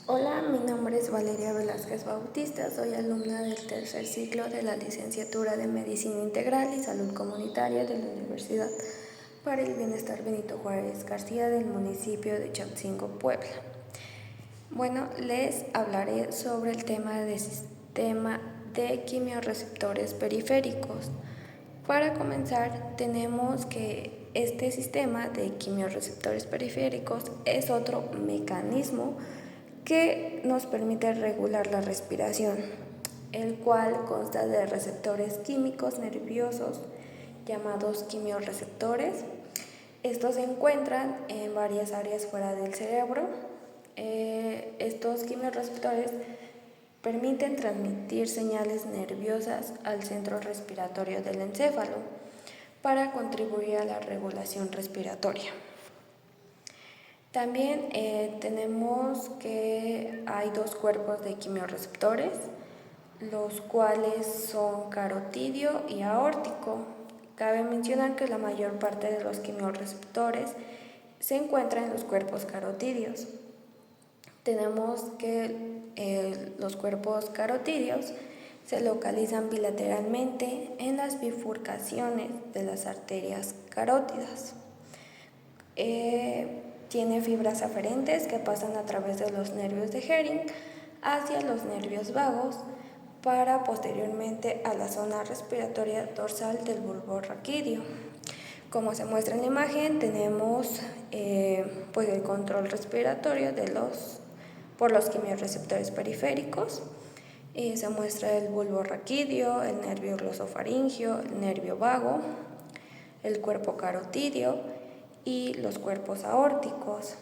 Hola, mi nombre es Valeria Velázquez Bautista, soy alumna del tercer ciclo de la licenciatura de Medicina Integral y Salud Comunitaria de la Universidad para el Bienestar Benito Juárez García del municipio de Chapzingo, Puebla. Bueno, les hablaré sobre el tema del sistema de quimiorreceptores periféricos. Para comenzar, tenemos que este sistema de quimiorreceptores periféricos es otro mecanismo que nos permite regular la respiración, el cual consta de receptores químicos nerviosos llamados quimiorreceptores. Estos se encuentran en varias áreas fuera del cerebro. Estos quimiorreceptores permiten transmitir señales nerviosas al centro respiratorio del encéfalo para contribuir a la regulación respiratoria. También tenemos que hay dos cuerpos de quimiorreceptores, los cuales son carotidio y aórtico. Cabe mencionar que la mayor parte de los quimiorreceptores se encuentran en los cuerpos carotidios. Tenemos que los cuerpos carotidios se localizan bilateralmente en las bifurcaciones de las arterias carótidas. Tiene fibras aferentes que pasan a través de los nervios de Hering hacia los nervios vagos para posteriormente a la zona respiratoria dorsal del bulbo raquídeo. Como se muestra en la imagen, tenemos pues el control respiratorio por los quimiorreceptores periféricos. Se muestra el bulbo raquídeo, el nervio glosofaringio, el nervio vago, el cuerpo carotidio y los cuerpos aórticos.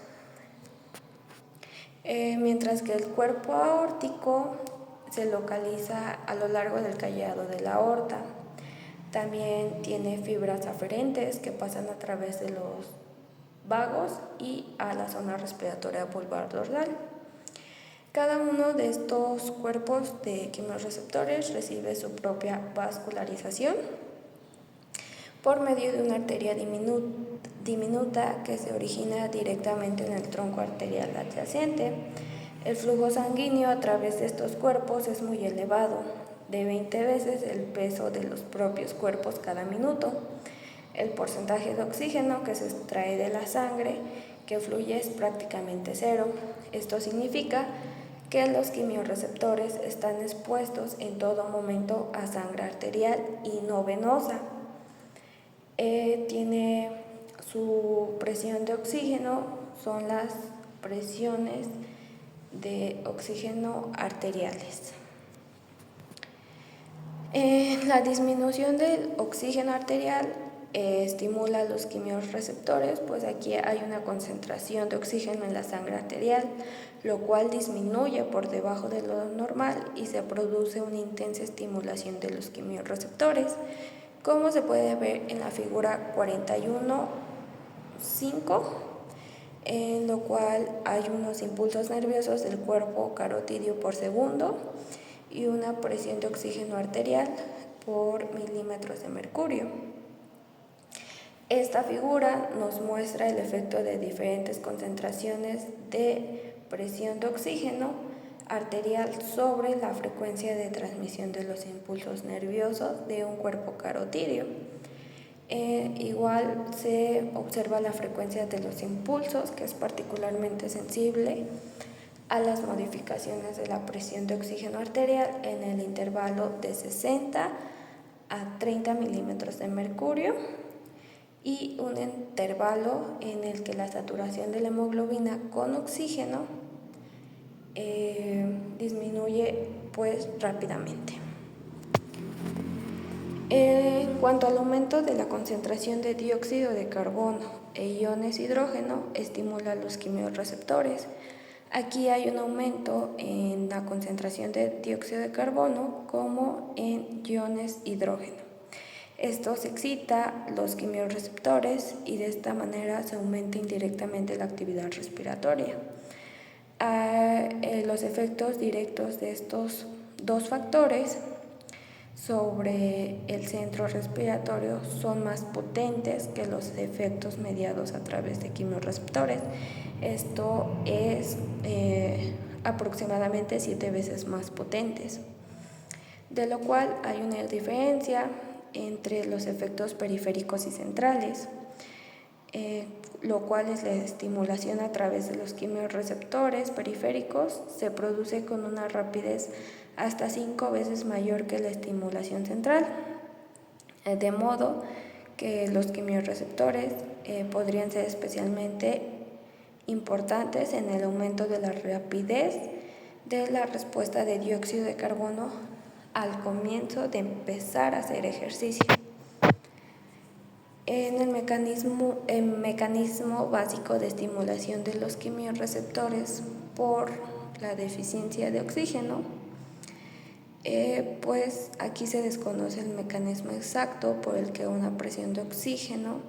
Mientras que el cuerpo aórtico se localiza a lo largo del callado de la aorta. También tiene fibras aferentes que pasan a través de los vagos y a la zona respiratoria vulvar dorsal. Cada uno de estos cuerpos de quimiorreceptores recibe su propia vascularización por medio de una arteria diminuta que se origina directamente en el tronco arterial adyacente. El flujo sanguíneo a través de estos cuerpos es muy elevado, de 20 veces el peso de los propios cuerpos cada minuto. El porcentaje de oxígeno que se extrae de la sangre que fluye es prácticamente cero. Esto significa que los quimiorreceptores están expuestos en todo momento a sangre arterial y no venosa. Tiene su presión de oxígeno, son las presiones de oxígeno arteriales. La disminución del oxígeno arterial estimula los quimiorreceptores, pues aquí hay una concentración de oxígeno en la sangre arterial, lo cual disminuye por debajo de lo normal y se produce una intensa estimulación de los quimiorreceptores, como se puede ver en la figura 41.5, en lo cual hay unos impulsos nerviosos del cuerpo carotidio por segundo y una presión de oxígeno arterial por milímetros de mercurio. Esta figura nos muestra el efecto de diferentes concentraciones de presión de oxígeno arterial sobre la frecuencia de transmisión de los impulsos nerviosos de un cuerpo carotidio. Igual se observa la frecuencia de los impulsos, que es particularmente sensible a las modificaciones de la presión de oxígeno arterial en el intervalo de 60 a 30 milímetros de mercurio y un intervalo en el que la saturación de la hemoglobina con oxígeno disminuye pues rápidamente. En cuanto al aumento de la concentración de dióxido de carbono e iones hidrógeno, estimula los quimiorreceptores. Aquí hay un aumento en la concentración de dióxido de carbono como en iones hidrógeno. Esto se excita los quimiorreceptores y de esta manera se aumenta indirectamente la actividad respiratoria. Los efectos directos de estos dos factores sobre el centro respiratorio son más potentes que los efectos mediados a través de quimiorreceptores. Esto es aproximadamente 7 veces más potentes, de lo cual hay una diferencia entre los efectos periféricos y centrales, lo cual es la estimulación a través de los quimiorreceptores periféricos se produce con una rapidez hasta 5 veces mayor que la estimulación central, de modo que los quimiorreceptores podrían ser especialmente importantes en el aumento de la rapidez de la respuesta de dióxido de carbono al comienzo de empezar a hacer ejercicio. En el mecanismo básico de estimulación de los quimiorreceptores por la deficiencia de oxígeno, pues aquí se desconoce el mecanismo exacto por el que una presión de oxígeno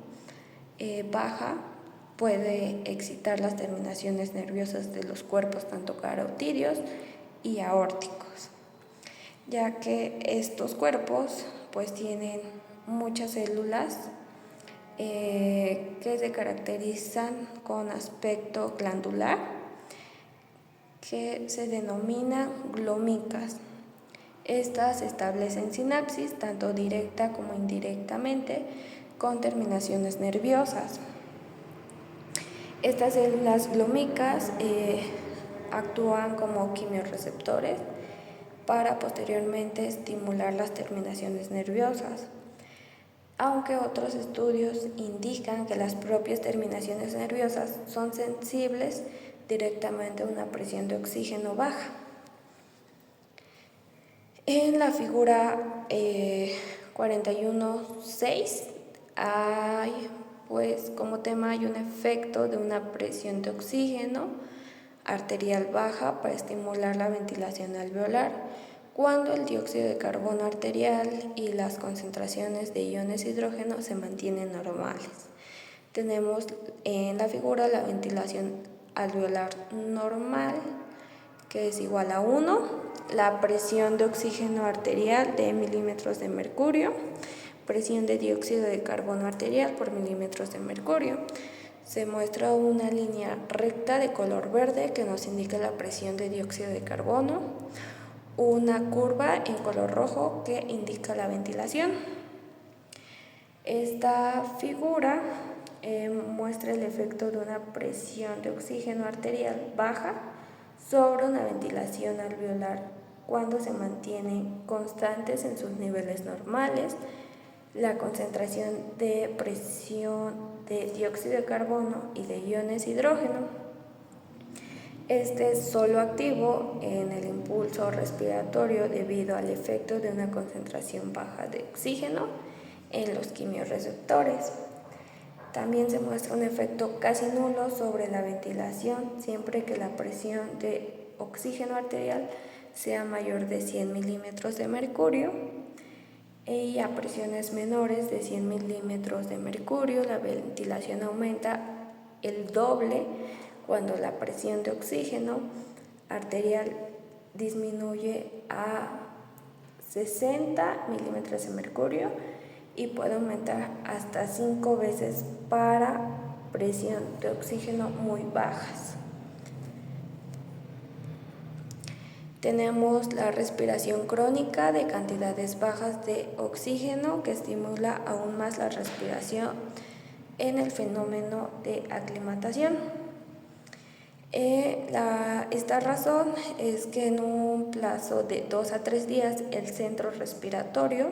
baja puede excitar las terminaciones nerviosas de los cuerpos tanto carotídeos y aórticos, ya que estos cuerpos pues tienen muchas células que se caracterizan con aspecto glandular, que se denominan glomicas. Estas establecen sinapsis tanto directa como indirectamente con terminaciones nerviosas. Estas células glomicas actúan como quimiorreceptores para posteriormente estimular las terminaciones nerviosas, aunque otros estudios indican que las propias terminaciones nerviosas son sensibles directamente a una presión de oxígeno baja. En la figura 41.6 hay como tema hay un efecto de una presión de oxígeno arterial baja para estimular la ventilación alveolar cuando el dióxido de carbono arterial y las concentraciones de iones hidrógeno se mantienen normales. Tenemos en la figura la ventilación alveolar normal, que es igual a 1, la presión de oxígeno arterial de milímetros de mercurio, presión de dióxido de carbono arterial por milímetros de mercurio. Se muestra una línea recta de color verde que nos indica la presión de dióxido de carbono, una curva en color rojo que indica la ventilación. Esta figura muestra el efecto de una presión de oxígeno arterial baja sobre una ventilación alveolar cuando se mantienen constantes en sus niveles normales la concentración de presión de dióxido de carbono y de iones hidrógeno. Este es solo activo en el impulso respiratorio debido al efecto de una concentración baja de oxígeno en los quimiorreceptores. También se muestra un efecto casi nulo sobre la ventilación siempre que la presión de oxígeno arterial sea mayor de 100 milímetros de mercurio, y a presiones menores de 100 milímetros de mercurio la ventilación aumenta el doble cuando la presión de oxígeno arterial disminuye a 60 milímetros de mercurio y puede aumentar hasta 5 veces para presión de oxígeno muy bajas. Tenemos la respiración crónica de cantidades bajas de oxígeno que estimula aún más la respiración en el fenómeno de aclimatación. Esta razón es que en un plazo de 2 a 3 días el centro respiratorio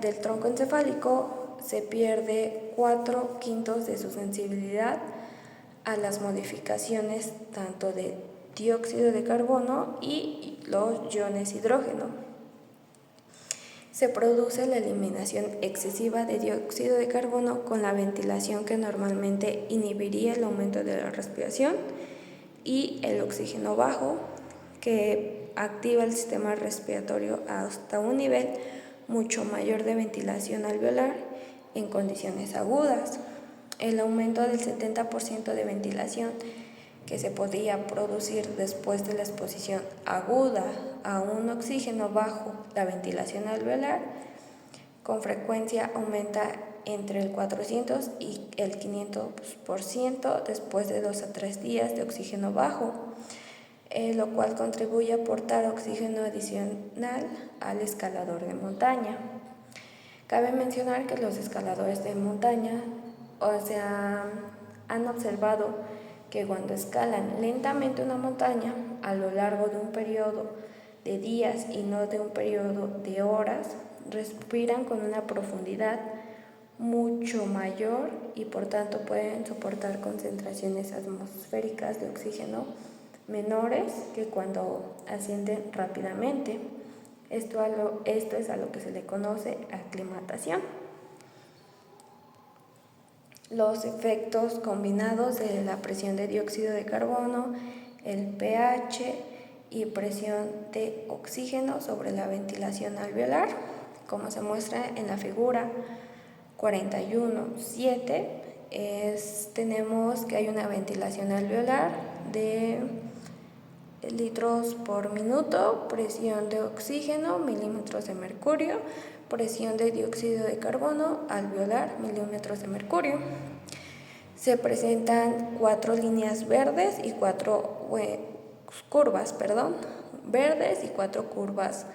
del tronco encefálico se pierde 4/5 de su sensibilidad a las modificaciones tanto de dióxido de carbono y los iones hidrógeno. Se produce la eliminación excesiva de dióxido de carbono con la ventilación que normalmente inhibiría el aumento de la respiración y el oxígeno bajo que activa el sistema respiratorio hasta un nivel mucho mayor de ventilación alveolar en condiciones agudas. El aumento del 70% de ventilación que se podía producir después de la exposición aguda a un oxígeno bajo la ventilación alveolar con frecuencia aumenta entre el 400 y el 500% después de 2 a 3 días de oxígeno bajo, lo cual contribuye a aportar oxígeno adicional al escalador de montaña. Cabe mencionar que los escaladores de montaña han observado que cuando escalan lentamente una montaña a lo largo de un periodo de días y no de un periodo de horas, respiran con una profundidad mucho mayor y por tanto pueden soportar concentraciones atmosféricas de oxígeno menores que cuando ascienden rápidamente. Esto es a lo que se le conoce aclimatación. Los efectos combinados de la presión de dióxido de carbono, el pH y presión de oxígeno sobre la ventilación alveolar, como se muestra en la figura 41.7, tenemos que hay una ventilación alveolar de litros por minuto, presión de oxígeno, milímetros de mercurio, presión de dióxido de carbono alveolar, milímetros de mercurio. Se presentan 4 líneas verdes y 4 curvas verdes y 4 curvas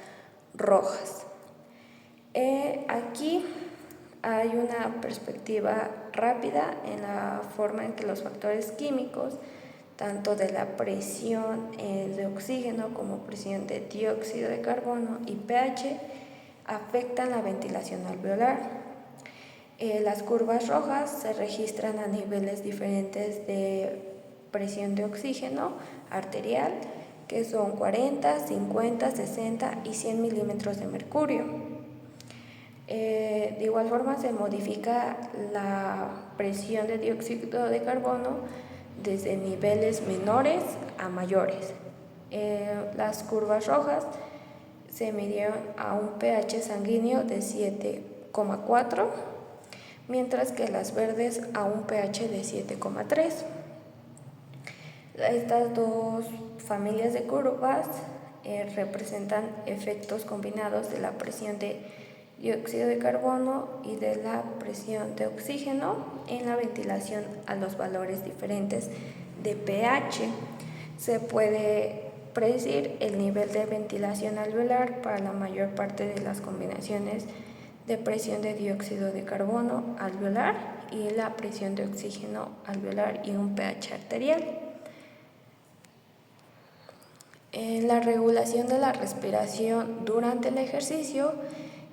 rojas. Aquí hay una perspectiva rápida en la forma en que los factores químicos, tanto de la presión de oxígeno como presión de dióxido de carbono y pH, afectan la ventilación alveolar. Las curvas rojas se registran a niveles diferentes de presión de oxígeno arterial, que son 40, 50, 60 y 100 milímetros de mercurio. De igual forma se modifica la presión de dióxido de carbono desde niveles menores a mayores. Las curvas rojas se midieron a un pH sanguíneo de 7,4, mientras que las verdes a un pH de 7,3. Estas dos familias de curvas representan efectos combinados de la presión de dióxido de carbono y de la presión de oxígeno en la ventilación a los valores diferentes de pH. Se puede predecir el nivel de ventilación alveolar para la mayor parte de las combinaciones de presión de dióxido de carbono alveolar y la presión de oxígeno alveolar y un pH arterial. En la regulación de la respiración durante el ejercicio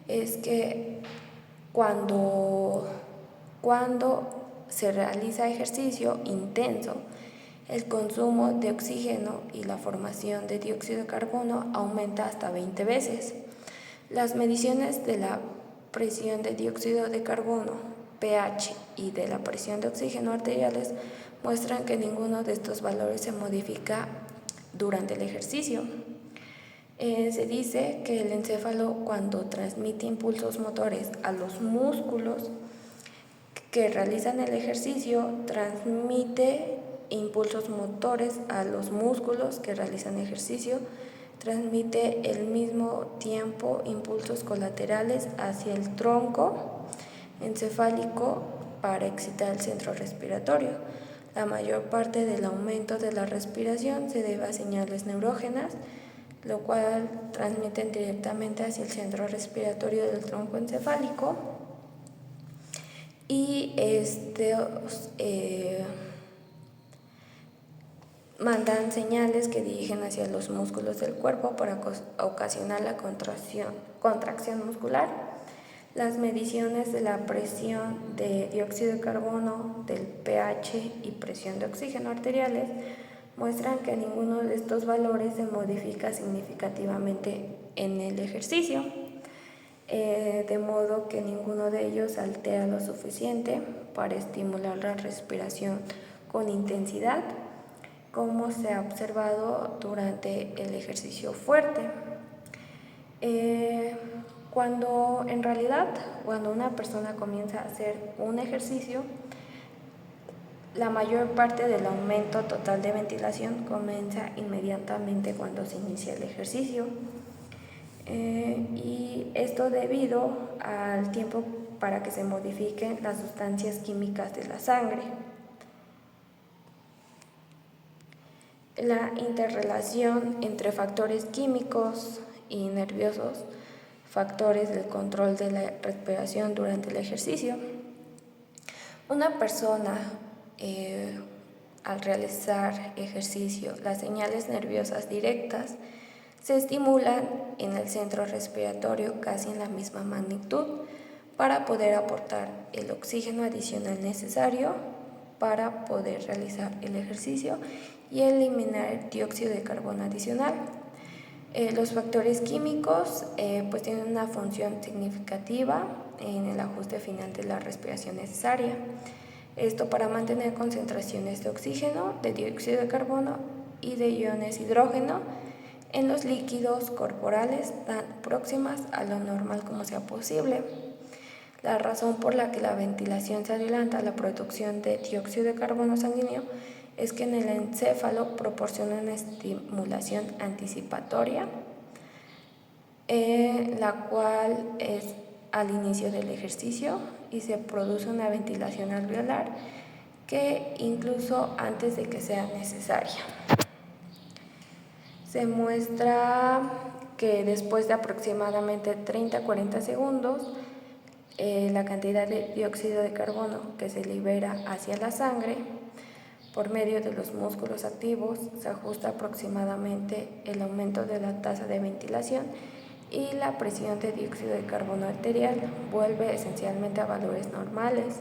es que cuando se realiza ejercicio intenso, el consumo de oxígeno y la formación de dióxido de carbono aumenta hasta 20 veces. Las mediciones de la presión de dióxido de carbono, pH y de la presión de oxígeno arteriales muestran que ninguno de estos valores se modifica durante el ejercicio. Se dice que el encéfalo, cuando transmite impulsos motores a los músculos que realizan el ejercicio, transmite impulsos motores a los músculos que realizan ejercicio, transmite al mismo tiempo impulsos colaterales hacia el tronco encefálico para excitar el centro respiratorio. La mayor parte del aumento de la respiración se debe a señales neurógenas, lo cual transmiten directamente hacia el centro respiratorio del tronco encefálico, y mandan señales que dirigen hacia los músculos del cuerpo para ocasionar la contracción muscular. Las mediciones de la presión de dióxido de carbono, del pH y presión de oxígeno arteriales muestran que ninguno de estos valores se modifica significativamente en el ejercicio, de modo que ninguno de ellos altera lo suficiente para estimular la respiración con intensidad, como se ha observado durante el ejercicio fuerte. Cuando una persona comienza a hacer un ejercicio, la mayor parte del aumento total de ventilación comienza inmediatamente cuando se inicia el ejercicio, y esto debido al tiempo para que se modifiquen las sustancias químicas de la sangre. La interrelación entre factores químicos y nerviosos, factores del control de la respiración durante el ejercicio. Una persona al realizar ejercicio, las señales nerviosas directas se estimulan en el centro respiratorio casi en la misma magnitud para poder aportar el oxígeno adicional necesario para poder realizar el ejercicio y eliminar el dióxido de carbono adicional. Los factores químicos pues tienen una función significativa en el ajuste final de la respiración necesaria. Esto para mantener concentraciones de oxígeno, de dióxido de carbono y de iones hidrógeno en los líquidos corporales tan próximas a lo normal como sea posible. La razón por la que la ventilación se adelanta a la producción de dióxido de carbono sanguíneo es que en el encéfalo proporciona una estimulación anticipatoria, la cual es al inicio del ejercicio y se produce una ventilación alveolar que incluso antes de que sea necesaria. Se muestra que después de aproximadamente 30-40 segundos, la cantidad de dióxido de carbono que se libera hacia la sangre por medio de los músculos activos se ajusta aproximadamente el aumento de la tasa de ventilación y la presión de dióxido de carbono arterial vuelve esencialmente a valores normales,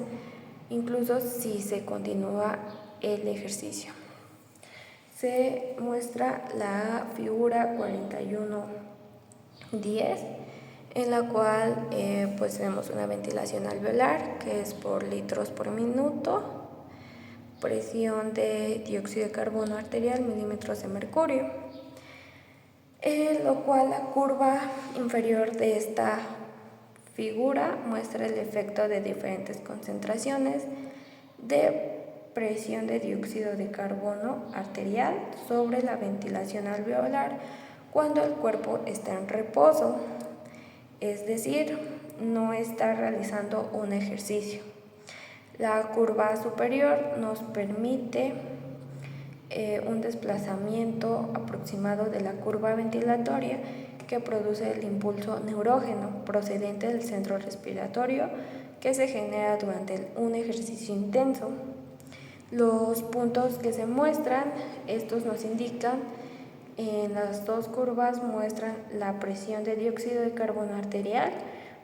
incluso si se continúa el ejercicio. Se muestra la figura 41.10, en la cual pues tenemos una ventilación alveolar que es por litros por minuto, presión de dióxido de carbono arterial, milímetros de mercurio, lo cual la curva inferior de esta figura muestra el efecto de diferentes concentraciones de presión de dióxido de carbono arterial sobre la ventilación alveolar cuando el cuerpo está en reposo, es decir, no está realizando un ejercicio. La curva superior nos permite un desplazamiento aproximado de la curva ventilatoria que produce el impulso neurógeno procedente del centro respiratorio que se genera durante un ejercicio intenso. Los puntos que se muestran, estos nos indican, en las dos curvas muestran la presión de dióxido de carbono arterial,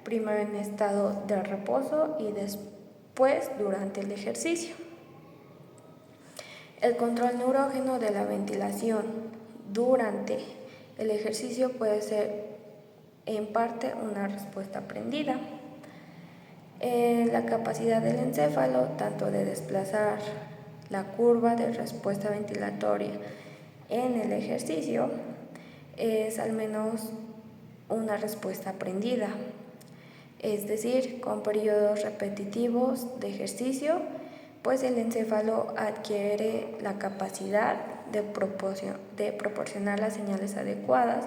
primero en estado de reposo y después durante el ejercicio. El control neurógeno de la ventilación durante el ejercicio puede ser en parte una respuesta aprendida. La capacidad del encéfalo, tanto de desplazar la curva de respuesta ventilatoria en el ejercicio, es al menos una respuesta aprendida, es decir, con periodos repetitivos de ejercicio, pues el encéfalo adquiere la capacidad de proporcionar las señales adecuadas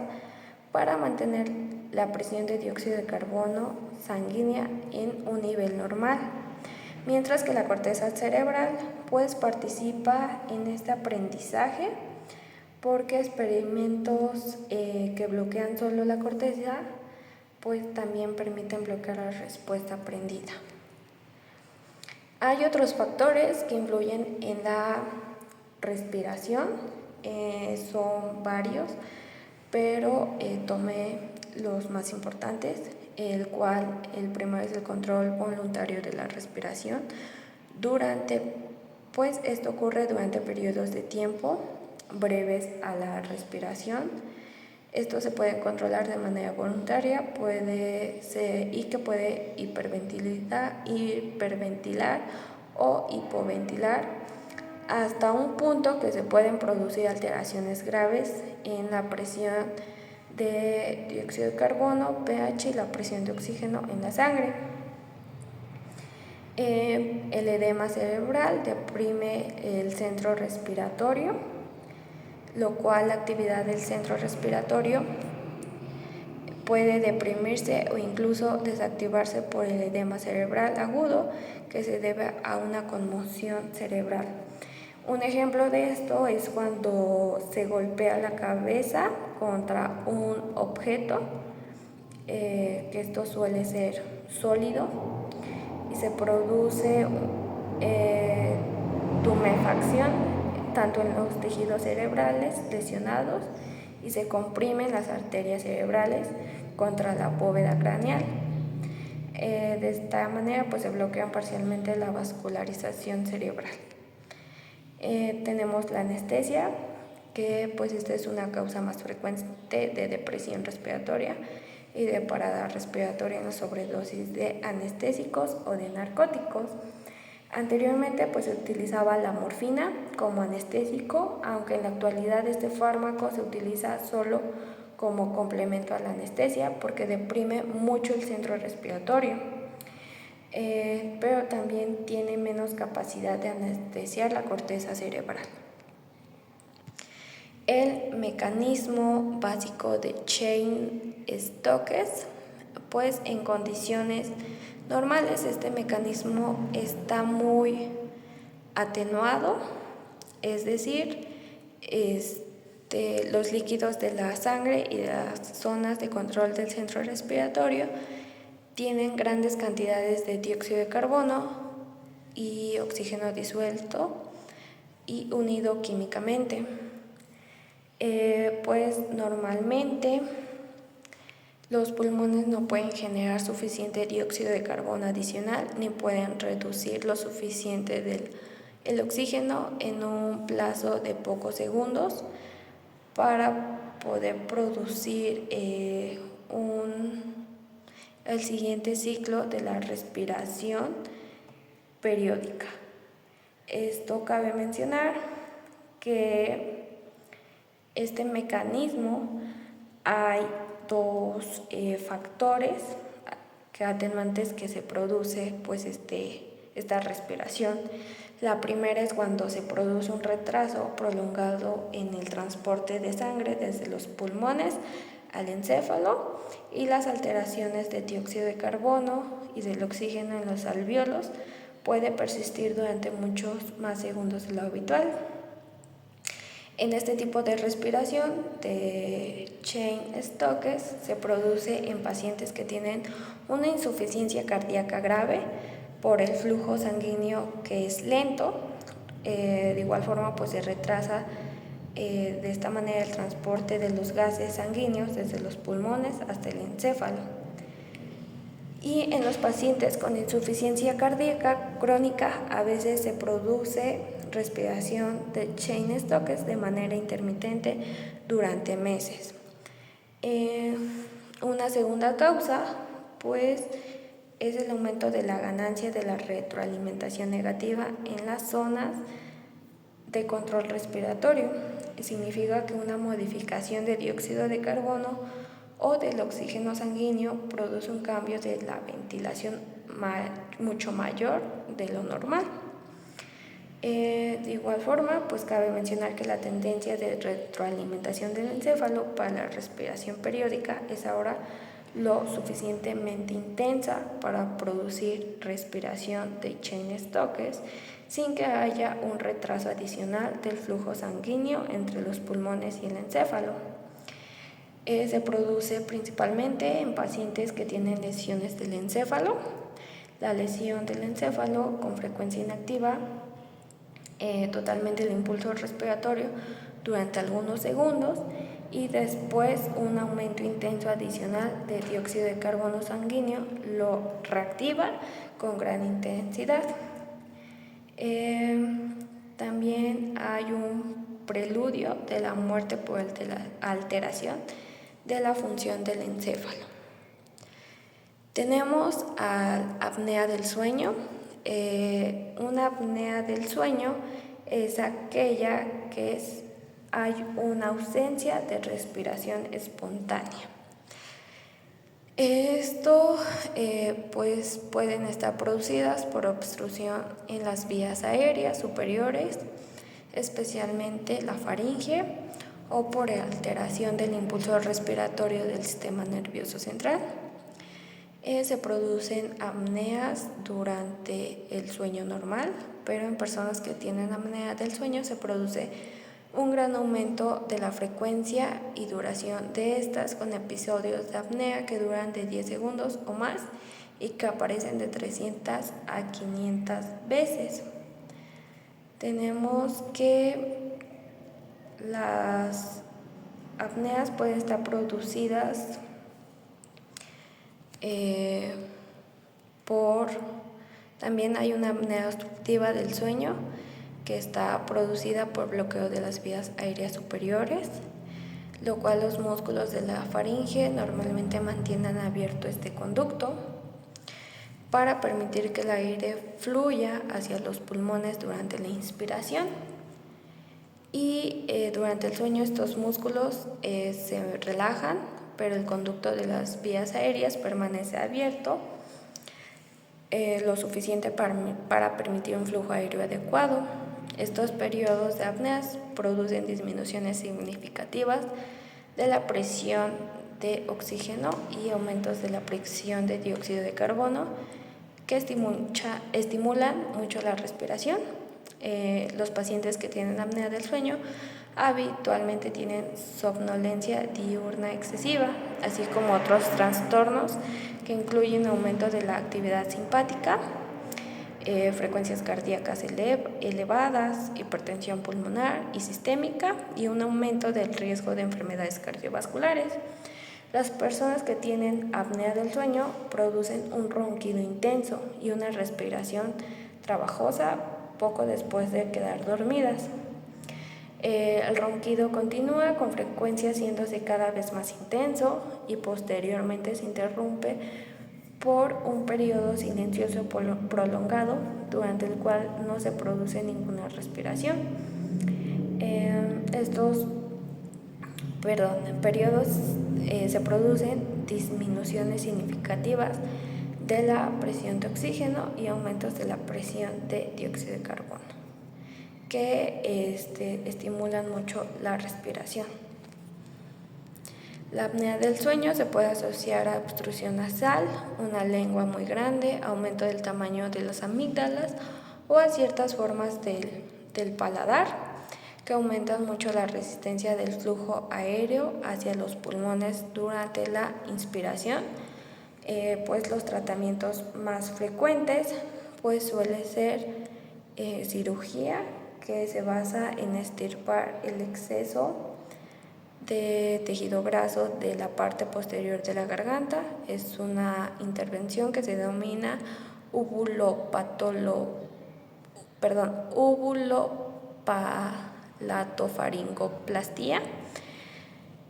para mantener la presión de dióxido de carbono sanguínea en un nivel normal, mientras que la corteza cerebral pues participa en este aprendizaje porque experimentos que bloquean solo la corteza pues también permiten bloquear la respuesta aprendida. Hay otros factores que influyen en la respiración, son varios, pero tomé los más importantes, el primero es el control voluntario de la respiración. Esto ocurre durante periodos de tiempo breves a la respiración. Esto se puede controlar de manera voluntaria, que puede hiperventilar o hipoventilar, hasta un punto que se pueden producir alteraciones graves en la presión de dióxido de carbono, pH y la presión de oxígeno en la sangre. El edema cerebral deprime el centro respiratorio, lo cual la actividad del centro respiratorio puede deprimirse o incluso desactivarse por el edema cerebral agudo que se debe a una conmoción cerebral. Un ejemplo de esto es cuando se golpea la cabeza contra un objeto, que esto suele ser sólido, y se produce tumefacción tanto en los tejidos cerebrales lesionados y se comprimen las arterias cerebrales contra la bóveda craneal. De esta manera pues se bloquean parcialmente la vascularización cerebral. Tenemos la anestesia, que pues esta es una causa más frecuente de depresión respiratoria y de parada respiratoria en la sobredosis de anestésicos o de narcóticos. Anteriormente pues se utilizaba la morfina como anestésico, aunque en la actualidad este fármaco se utiliza solo como complemento a la anestesia porque deprime mucho el centro respiratorio, pero también tiene menos capacidad de anestesiar la corteza cerebral. El mecanismo básico de Cheyne-Stokes, pues en condiciones normales este mecanismo está muy atenuado, es decir, los líquidos de la sangre y de las zonas de control del centro respiratorio tienen grandes cantidades de dióxido de carbono y oxígeno disuelto y unido químicamente. Pues normalmente los pulmones no pueden generar suficiente dióxido de carbono adicional ni pueden reducir lo suficiente del oxígeno en un plazo de pocos segundos para poder producir el siguiente ciclo de la respiración periódica. Esto cabe mencionar que este mecanismo hay dos factores atenuantes que se produce pues esta respiración. La primera es cuando se produce un retraso prolongado en el transporte de sangre desde los pulmones al encéfalo y las alteraciones de dióxido de carbono y del oxígeno en los alvéolos puede persistir durante muchos más segundos de lo habitual. En este tipo de respiración de Cheyne-Stokes se produce en pacientes que tienen una insuficiencia cardíaca grave por el flujo sanguíneo que es lento. De igual forma pues se retrasa de esta manera el transporte de los gases sanguíneos desde los pulmones hasta el encéfalo. Y en los pacientes con insuficiencia cardíaca crónica a veces se produce respiración de Cheyne-Stokes de manera intermitente durante meses. Una segunda causa pues es el aumento de la ganancia de la retroalimentación negativa en las zonas de control respiratorio. Significa que una modificación de dióxido de carbono o del oxígeno sanguíneo produce un cambio de la ventilación mucho mayor de lo normal. De igual forma, pues cabe mencionar que la tendencia de retroalimentación del encéfalo para la respiración periódica es ahora lo suficientemente intensa para producir respiración de Cheyne-Stokes sin que haya un retraso adicional del flujo sanguíneo entre los pulmones y el encéfalo. Se produce principalmente en pacientes que tienen lesiones del encéfalo. La lesión del encéfalo con frecuencia inactiva totalmente el impulso respiratorio durante algunos segundos y después un aumento intenso adicional de dióxido de carbono sanguíneo lo reactiva con gran intensidad. También hay un preludio de la muerte por alteración de la función del encéfalo. Tenemos apnea del sueño. Una apnea del sueño es aquella que hay una ausencia de respiración espontánea. Esto pues pueden estar producidas por obstrucción en las vías aéreas superiores, especialmente la faringe, o por alteración del impulso respiratorio del sistema nervioso central. Se producen apneas durante el sueño normal, pero en personas que tienen apnea del sueño se produce un gran aumento de la frecuencia y duración de estas, con episodios de apnea que duran de 10 segundos o más y que aparecen de 300 a 500 veces. Tenemos que las apneas pueden estar producidas también hay una apnea obstructiva del sueño que está producida por bloqueo de las vías aéreas superiores, lo cual los músculos de la faringe normalmente mantienen abierto este conducto para permitir que el aire fluya hacia los pulmones durante la inspiración. Y durante el sueño estos músculos se relajan, pero el conducto de las vías aéreas permanece abierto lo suficiente para permitir un flujo aéreo adecuado. Estos periodos de apneas producen disminuciones significativas de la presión de oxígeno y aumentos de la presión de dióxido de carbono que estimulan mucho la respiración. Los pacientes que tienen apnea del sueño habitualmente tienen somnolencia diurna excesiva, así como otros trastornos que incluyen aumento de la actividad simpática, frecuencias cardíacas elevadas, hipertensión pulmonar y sistémica y un aumento del riesgo de enfermedades cardiovasculares. Las personas que tienen apnea del sueño producen un ronquido intenso y una respiración trabajosa poco después de quedar dormidas. El ronquido continúa con frecuencia haciéndose cada vez más intenso y posteriormente se interrumpe por un periodo silencioso prolongado durante el cual no se produce ninguna respiración. Estos periodos se producen disminuciones significativas de la presión de oxígeno y aumentos de la presión de dióxido de carbono, que estimulan mucho la respiración. La apnea del sueño se puede asociar a obstrucción nasal, una lengua muy grande, aumento del tamaño de las amígdalas o a ciertas formas del paladar que aumentan mucho la resistencia del flujo aéreo hacia los pulmones durante la inspiración. Pues los tratamientos más frecuentes suele ser cirugía, que se basa en extirpar el exceso de tejido graso de la parte posterior de la garganta. Es una intervención que se denomina ubulopalatofaringoplastía.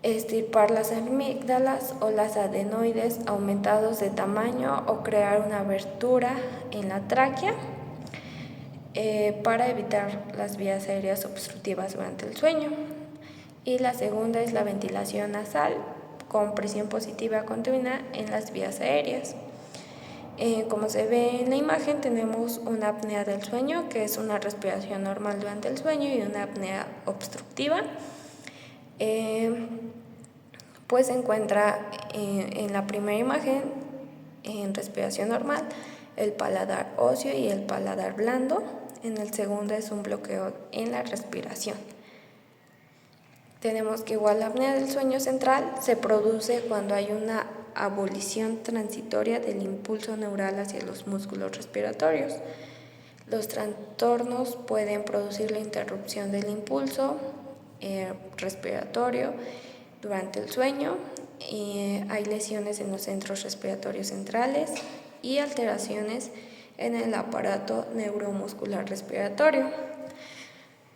Extirpar las amígdalas o las adenoides aumentados de tamaño o crear una abertura en la tráquea para evitar las vías aéreas obstructivas durante el sueño. Y la segunda es la ventilación nasal con presión positiva continua en las vías aéreas. Como se ve en la imagen, tenemos una apnea del sueño, que es una respiración normal durante el sueño, y una apnea obstructiva. Pues se encuentra en la primera imagen, en respiración normal, el paladar óseo y el paladar blando. En el segundo es un bloqueo en la respiración. Tenemos que igual la apnea del sueño central se produce cuando hay una abolición transitoria del impulso neural hacia los músculos respiratorios. Los trastornos pueden producir la interrupción del impulso respiratorio durante el sueño. Hay lesiones en los centros respiratorios centrales y alteraciones en el aparato neuromuscular respiratorio.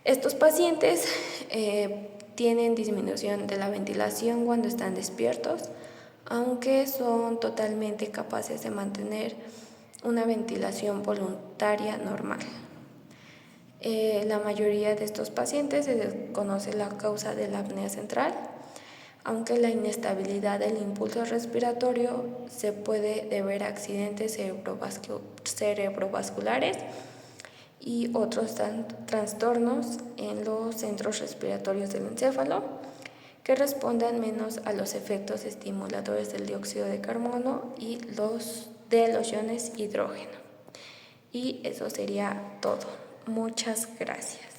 Estos pacientes tienen disminución de la ventilación cuando están despiertos, aunque son totalmente capaces de mantener una ventilación voluntaria normal. La mayoría de estos pacientes se desconoce la causa de la apnea central, aunque la inestabilidad del impulso respiratorio se puede deber a accidentes cerebrovasculares y otros trastornos en los centros respiratorios del encéfalo que respondan menos a los efectos estimuladores del dióxido de carbono y de los iones hidrógeno. Y eso sería todo. Muchas gracias.